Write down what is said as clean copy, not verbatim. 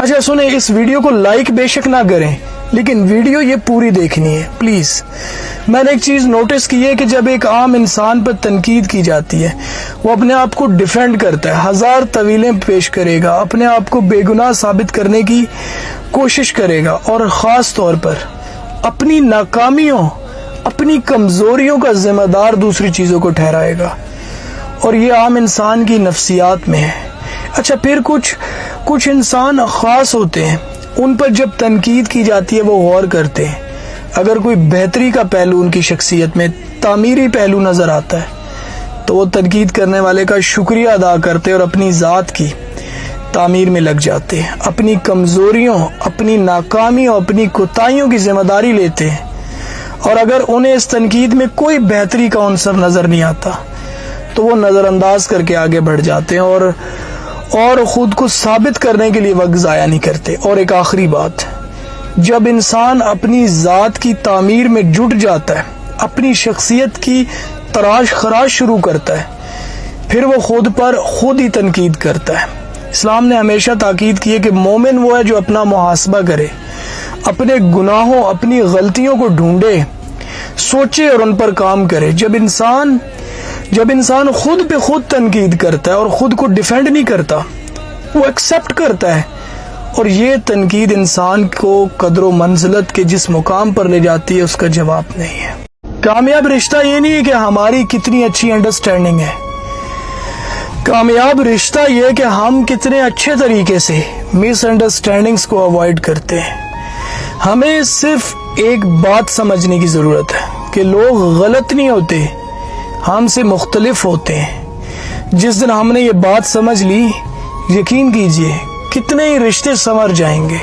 اچھا سنیں، اس ویڈیو کو لائک بے شک نہ کریں، لیکن ویڈیو یہ پوری دیکھنی ہے پلیز۔ میں نے ایک چیز نوٹس کی ہے کہ جب ایک عام انسان پر تنقید کی جاتی ہے، وہ اپنے آپ کو ڈیفینڈ کرتا ہے، ہزار طویلیں پیش کرے گا، اپنے آپ کو بے گناہ ثابت کرنے کی کوشش کرے گا، اور خاص طور پر اپنی ناکامیوں، اپنی کمزوریوں کا ذمہ دار دوسری چیزوں کو ٹھہرائے گا، اور یہ عام انسان کی نفسیات میں ہے۔ اچھا پھر کچھ انسان خاص ہوتے ہیں، ان پر جب تنقید کی جاتی ہے وہ غور کرتے ہیں، اگر کوئی بہتری کا پہلو ان کی شخصیت میں، تعمیری پہلو نظر آتا ہے تو وہ تنقید کرنے والے کا شکریہ ادا کرتے اور اپنی ذات کی تعمیر میں لگ جاتے ہیں، اپنی کمزوریوں، اپنی ناکامیوں، اپنی کوتاہیوں کی ذمہ داری لیتے ہیں، اور اگر انہیں اس تنقید میں کوئی بہتری کا عنصر نظر نہیں آتا تو وہ نظر انداز کر کے آگے بڑھ جاتے ہیں اور خود کو ثابت کرنے کے لیے وقت ضائع نہیں کرتے۔ اور ایک آخری بات، جب انسان اپنی ذات کی تعمیر میں جٹ جاتا ہے، اپنی شخصیت کی تراش خراش شروع کرتا ہے، پھر وہ خود پر خود ہی تنقید کرتا ہے۔ اسلام نے ہمیشہ تاکید کی ہے کہ مومن وہ ہے جو اپنا محاسبہ کرے، اپنے گناہوں، اپنی غلطیوں کو ڈھونڈے، سوچے اور ان پر کام کرے۔ جب انسان خود پہ خود تنقید کرتا ہے اور خود کو ڈیفینڈ نہیں کرتا، وہ ایکسپٹ کرتا ہے، اور یہ تنقید انسان کو قدر و منزلت کے جس مقام پر لے جاتی ہے اس کا جواب نہیں ہے۔ کامیاب رشتہ یہ نہیں ہے کہ ہماری کتنی اچھی انڈرسٹینڈنگ ہے، کامیاب رشتہ یہ ہے کہ ہم کتنے اچھے طریقے سے مس انڈرسٹینڈنگز کو اوائڈ کرتے ہیں۔ ہمیں صرف ایک بات سمجھنے کی ضرورت ہے کہ لوگ غلط نہیں ہوتے، ہم سے مختلف ہوتے ہیں۔ جس دن ہم نے یہ بات سمجھ لی، یقین کیجئے کتنے ہی رشتے سنور جائیں گے۔